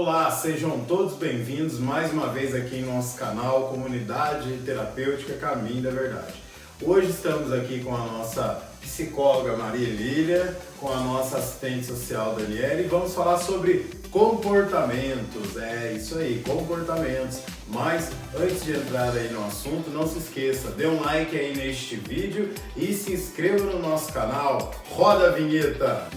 Olá, sejam todos bem-vindos mais uma vez aqui em nosso canal Comunidade Terapêutica Caminho da Verdade. Hoje estamos aqui com a nossa psicóloga Maria Emília, com a nossa assistente social Daniela e vamos falar sobre comportamentos. É isso aí, comportamentos. Mas antes de entrar aí no assunto, não se esqueça, dê um like aí neste vídeo e se inscreva no nosso canal. Roda a vinheta!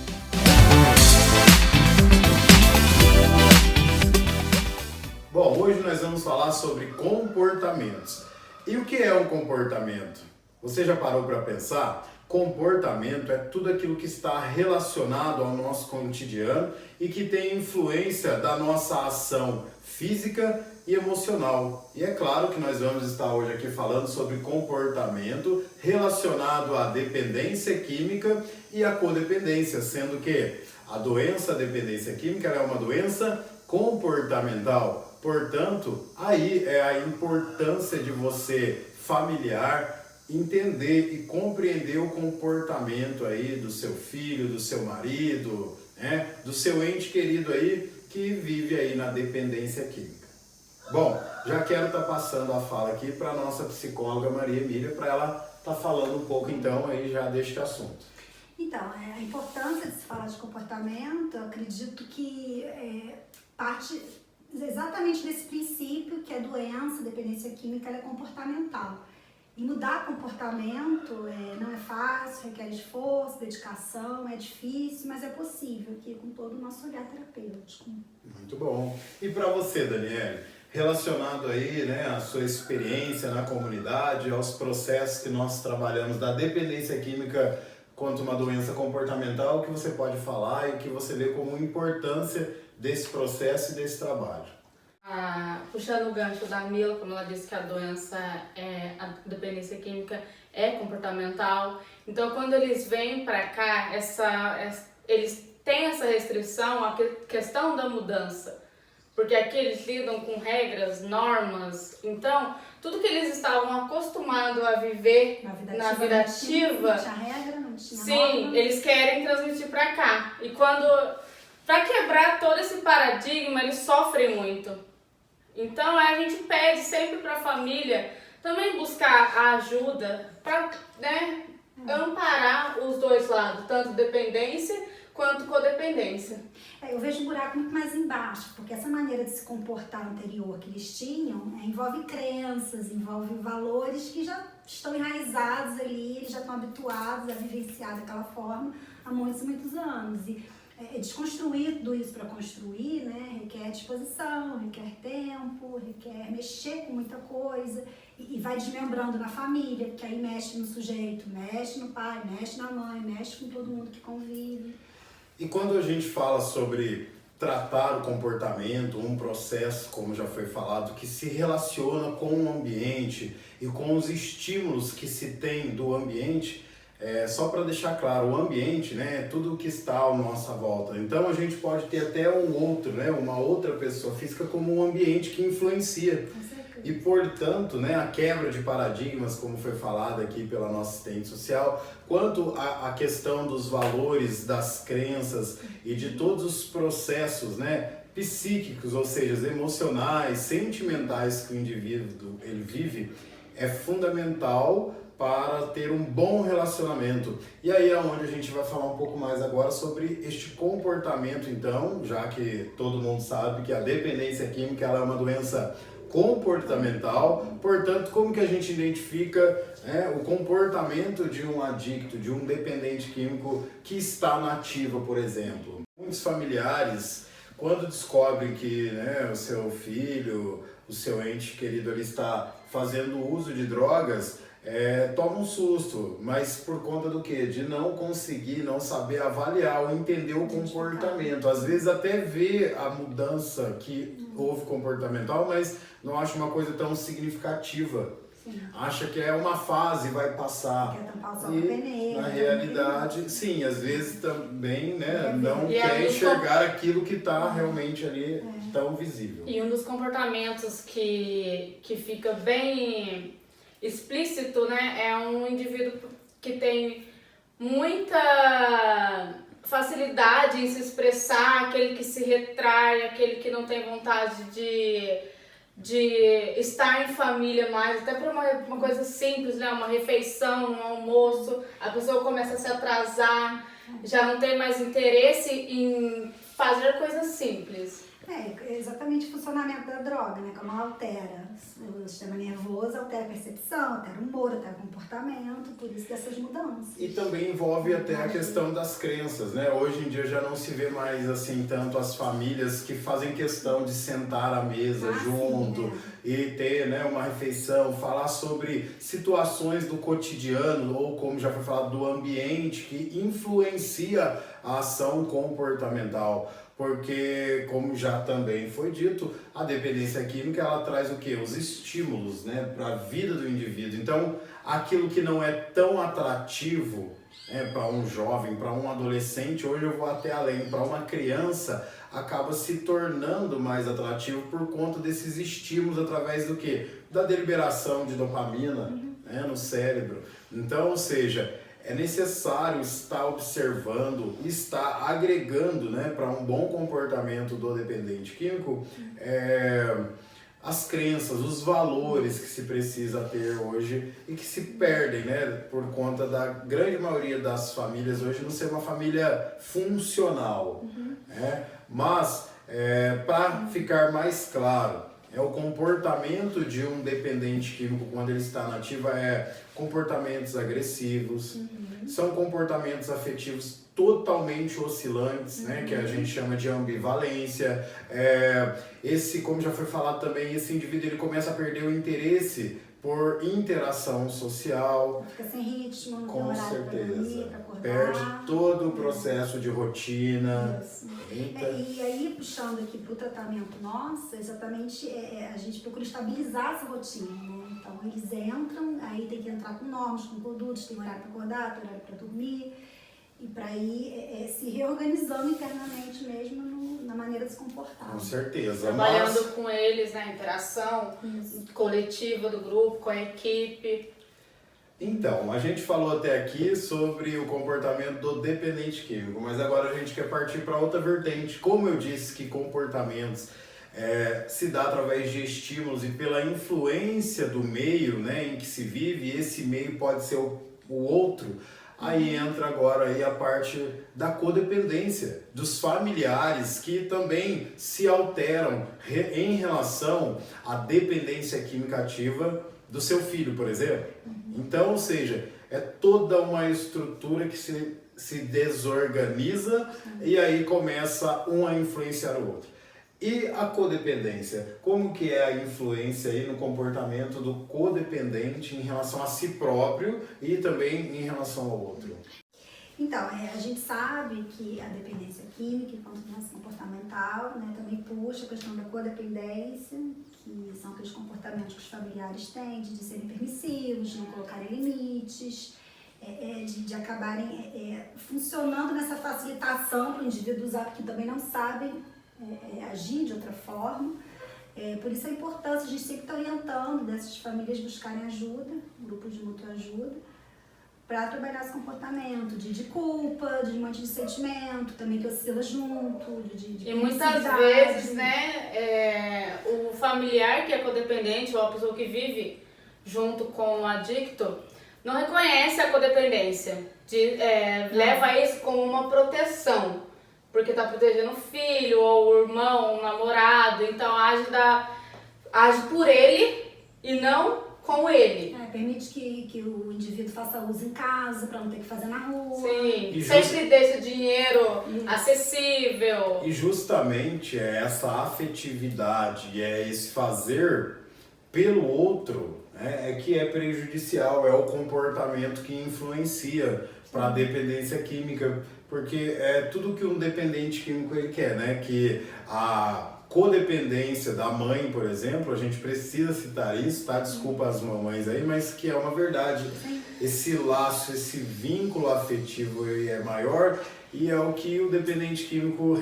Bom, hoje nós vamos falar sobre comportamentos. E o que é um comportamento? Você já parou para pensar? Comportamento é tudo aquilo que está relacionado ao nosso cotidiano e que tem influência da nossa ação física e emocional. E é claro que nós vamos estar hoje aqui falando sobre comportamento relacionado à dependência química e à codependência, sendo que a doença dependência química é uma doença comportamental. Portanto, aí é a importância de você, familiar, entender e compreender o comportamento aí do seu filho, do seu marido, né, do seu ente querido aí que vive aí na dependência química. Bom, já quero estar passando a fala aqui para a nossa psicóloga Maria Emília, para ela estar falando um pouco então aí já deste assunto. Então, a importância de se falar de comportamento, eu acredito que parte exatamente desse princípio que a doença, a dependência química, ela é comportamental. E mudar comportamento não é fácil, requer esforço, dedicação, é difícil, mas é possível, aqui com todo o nosso olhar terapêutico. Muito bom. E para você, Daniela, relacionado aí, né, à sua experiência na comunidade, aos processos que nós trabalhamos da dependência química quanto uma doença comportamental, o que você pode falar e o que você vê como importância desse processo e desse trabalho? Puxando o gancho da Mila, como ela disse que a doença, a dependência química é comportamental. Então, quando eles vêm para cá, eles têm essa restrição, a questão da mudança. Porque aqui eles lidam com regras, normas. Então, tudo que eles estavam acostumados a viver na vida ativa, não tinha regra, não tinha sim, norma. eles querem transmitir para cá. E para quebrar todo esse paradigma, eles sofrem muito. Então a gente pede sempre para a família também buscar a ajuda para amparar os dois lados, tanto dependência quanto codependência. Eu vejo um buraco muito mais embaixo, porque essa maneira de se comportar anterior que eles tinham envolve crenças, envolve valores que já estão enraizados ali, eles já estão habituados a vivenciar daquela forma há muitos, muitos anos. E desconstruir tudo isso para construir, né, requer disposição, requer tempo, requer mexer com muita coisa e vai desmembrando na família, que aí mexe no sujeito, mexe no pai, mexe na mãe, mexe com todo mundo que convive. E quando a gente fala sobre tratar o comportamento, um processo, como já foi falado, que se relaciona com o ambiente e com os estímulos que se tem do ambiente, só para deixar claro, o ambiente, né, é tudo o que está à nossa volta. Então a gente pode ter até uma outra pessoa física como um ambiente que influencia. E portanto, né, a quebra de paradigmas, como foi falado aqui pela nossa assistente social, quanto à questão dos valores, das crenças e de todos os processos, né, psíquicos, ou seja, emocionais, sentimentais que o indivíduo ele vive, é fundamental para ter um bom relacionamento. E aí é onde a gente vai falar um pouco mais agora sobre este comportamento, então, já que todo mundo sabe que a dependência química ela é uma doença comportamental, portanto, como que a gente identifica o comportamento de um adicto, de um dependente químico que está na ativa, por exemplo? Muitos familiares, quando descobrem que o seu filho, o seu ente querido ele está fazendo uso de drogas, toma um susto, mas por conta do quê? De não conseguir, não saber avaliar ou entender o comportamento. Às vezes até vê a mudança que houve comportamental, mas não acha uma coisa tão significativa. Sim. Acha que é uma fase, vai passar. Quer tampar o sol E com pneu, na realidade, sim, às vezes também não E quer aí, enxergar aquilo que está realmente ali tão visível. E um dos comportamentos que fica bem explícito, né, é um indivíduo que tem muita facilidade em se expressar, aquele que se retrai, aquele que não tem vontade de estar em família mais, até por uma coisa simples, né? Uma refeição, um almoço, a pessoa começa a se atrasar, já não tem mais interesse em fazer coisas simples. É exatamente o funcionamento da droga, né? Como ela altera o sistema nervoso, altera a percepção, altera o humor, altera o comportamento, por isso dessas mudanças. E também envolve até a questão das crenças, né? Hoje em dia já não se vê mais assim tanto as famílias que fazem questão de sentar à mesa junto, sim, e ter, né, uma refeição, falar sobre situações do cotidiano ou, como já foi falado, do ambiente que influencia a ação comportamental. Porque, como já também foi dito, a dependência química ela traz o quê? Os estímulos, né, para a vida do indivíduo. Então, aquilo que não é tão atrativo, né, para um jovem, para um adolescente, hoje eu vou até além, para uma criança, acaba se tornando mais atrativo por conta desses estímulos através do quê? Da deliberação de dopamina, né, no cérebro. Então, ou seja, é necessário estar observando, estar agregando, né, para um bom comportamento do dependente químico, as crenças, os valores que se precisa ter hoje e que se perdem, né, por conta da grande maioria das famílias hoje não ser uma família funcional. Né? Mas, para ficar mais claro, o comportamento de um dependente químico quando ele está na ativa comportamentos agressivos, são comportamentos afetivos totalmente oscilantes, né, que a gente chama de ambivalência. Esse, como já foi falado também, esse indivíduo ele começa a perder o interesse por interação social. Fica sem ritmo, não tem com horário certeza. pra dormir, pra acordar. Perde todo o processo de rotina. Isso. E aí, puxando aqui pro tratamento nosso, exatamente, a gente procura estabilizar essa rotina, né? Então, eles entram, aí tem que entrar com normas, com produtos, tem horário para acordar, tem horário para dormir, e para ir se reorganizando internamente mesmo na maneira de se comportar. Com certeza. Trabalhando com eles na interação coletiva do grupo, com a equipe. Então, a gente falou até aqui sobre o comportamento do dependente químico, mas agora a gente quer partir para outra vertente. Como eu disse que comportamentos se dá através de estímulos e pela influência do meio, né, em que se vive, esse meio pode ser o outro. Aí entra agora aí a parte da codependência, dos familiares que também se alteram em relação à dependência química ativa do seu filho, por exemplo. Então, ou seja, é toda uma estrutura que se desorganiza e aí começa um a influenciar o outro. E a codependência? Como que é a influência aí no comportamento do codependente em relação a si próprio e também em relação ao outro? Então, a gente sabe que a dependência química, enquanto doença comportamental, né, também puxa a questão da codependência, que são aqueles comportamentos que os familiares têm de serem permissivos, de não colocarem limites, de acabarem funcionando nessa facilitação para o indivíduo usar, porque também não sabem agir de outra forma. Por isso a importância, a gente sempre está orientando dessas famílias buscarem ajuda, grupos de mútua ajuda, para trabalhar esse comportamento de culpa, de um monte de sentimento, também que oscila junto, de E muitas vezes, né, o familiar que é codependente ou a pessoa que vive junto com o adicto não reconhece a codependência, leva isso como uma proteção, porque está protegendo o filho, ou o irmão, o namorado, então age por ele e não com ele. Permite que o indivíduo faça uso em casa, para não ter que fazer na rua. Sim, e sempre deixa o dinheiro acessível. E justamente essa afetividade, esse fazer pelo outro, que é prejudicial, é o comportamento que influencia para a dependência química, porque é tudo que um dependente químico ele quer, né? Que a codependência da mãe, por exemplo, a gente precisa citar isso, tá? Desculpa as mamães aí, mas que é uma verdade. Esse laço, esse vínculo afetivo é maior e é o que o dependente químico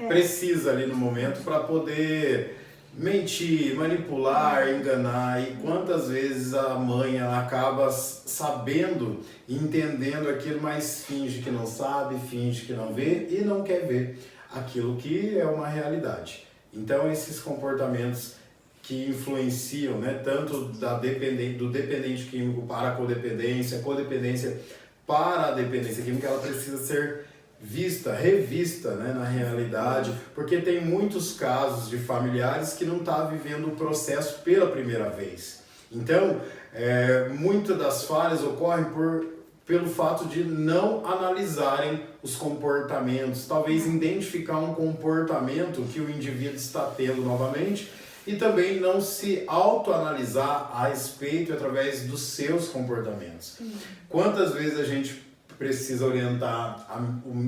precisa ali no momento para poder mentir, manipular, enganar, e quantas vezes a mãe ela acaba sabendo, entendendo aquilo, mas finge que não sabe, finge que não vê e não quer ver aquilo que é uma realidade. Então esses comportamentos que influenciam, né, tanto do dependente químico para a codependência para a dependência química, ela precisa ser revista, né, na realidade, porque tem muitos casos de familiares que não estão vivendo o processo pela primeira vez. Então, muitas das falhas ocorrem pelo fato de não analisarem os comportamentos, talvez identificar um comportamento que o indivíduo está tendo novamente e também não se autoanalisar a respeito através dos seus comportamentos. Quantas vezes a gente precisa orientar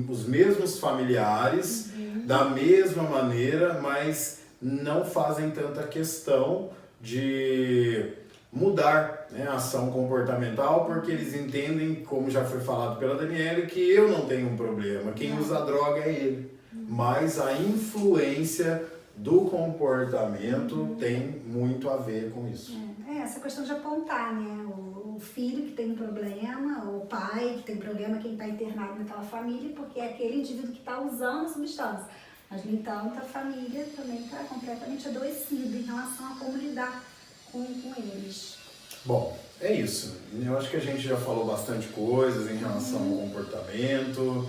os mesmos familiares da mesma maneira, mas não fazem tanta questão de mudar, né, a ação comportamental, porque eles entendem, como já foi falado pela Daniele, que eu não tenho um problema, quem usa droga é ele. Mas a influência do comportamento tem muito a ver com isso. Essa questão de apontar, né? O filho que tem um problema, o pai que tem problema, quem está internado naquela família, porque é aquele indivíduo que está usando a substância. Mas, no entanto, a família também está completamente adoecida em relação a como lidar com eles. Bom, é isso. Eu acho que a gente já falou bastante coisas em relação ao comportamento.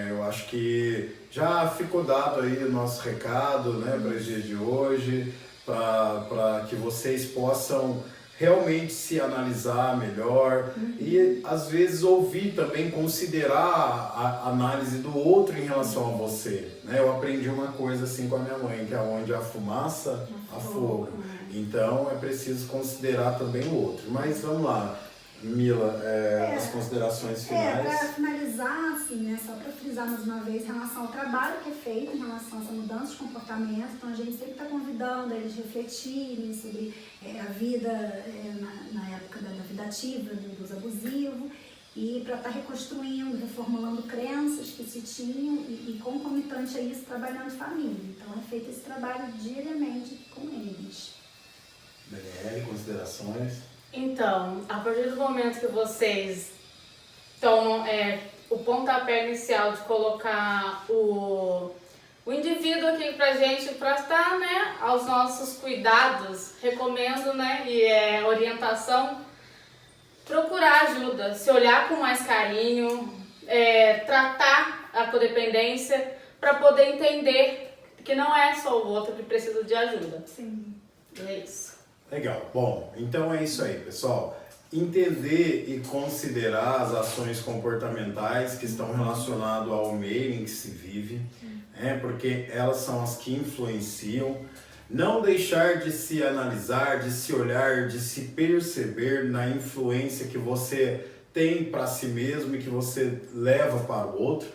Eu acho que já ficou dado aí o nosso recado, né, para esse dia de hoje, para que vocês possam realmente se analisar melhor e às vezes ouvir também, considerar a análise do outro em relação a você, né? Eu aprendi uma coisa assim com a minha mãe, que é onde há fumaça, há fogo. Então é preciso considerar também o outro. Mas vamos lá, Mila, as considerações finais. Para finalizar, assim, né, só para frisar mais uma vez, em relação ao trabalho que é feito, em relação a essa mudança de comportamento, então a gente sempre está convidando eles a refletirem sobre a vida na época da vida ativa, do uso abusivo, e para estar reconstruindo, reformulando crenças que se tinham e concomitante a isso, trabalhando em família. Então é feito esse trabalho diariamente com eles. Daniele, considerações? Então, a partir do momento que vocês tomam o pontapé inicial de colocar o indivíduo aqui pra gente, pra estar, né, aos nossos cuidados, recomendo, né, e orientação, procurar ajuda, se olhar com mais carinho, tratar a codependência para poder entender que não é só o outro que precisa de ajuda. Sim. É isso. Legal. Bom, então é isso aí, pessoal. Entender e considerar as ações comportamentais que estão relacionadas ao meio em que se vive, porque elas são as que influenciam. Não deixar de se analisar, de se olhar, de se perceber na influência que você tem para si mesmo e que você leva para o outro.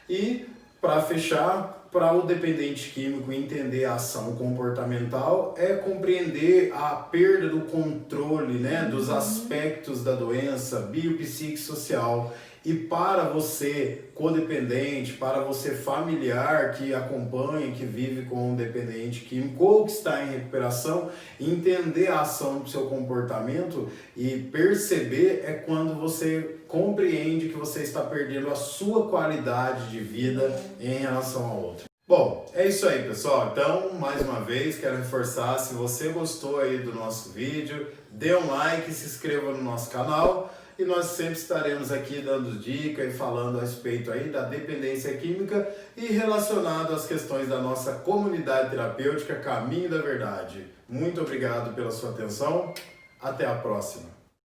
E, para fechar, para o dependente químico entender a ação comportamental é compreender a perda do controle, né, dos aspectos da doença biopsicossocial. E para você codependente, para você familiar que acompanha, que vive com um dependente químico ou que está em recuperação, entender a ação do seu comportamento e perceber é quando você compreende que você está perdendo a sua qualidade de vida em relação ao outro. Bom, é isso aí, pessoal. Então, mais uma vez, quero reforçar, se você gostou aí do nosso vídeo, dê um like, se inscreva no nosso canal e nós sempre estaremos aqui dando dicas e falando a respeito aí da dependência química e relacionado às questões da nossa comunidade terapêutica Caminho da Verdade. Muito obrigado pela sua atenção. Até a próxima.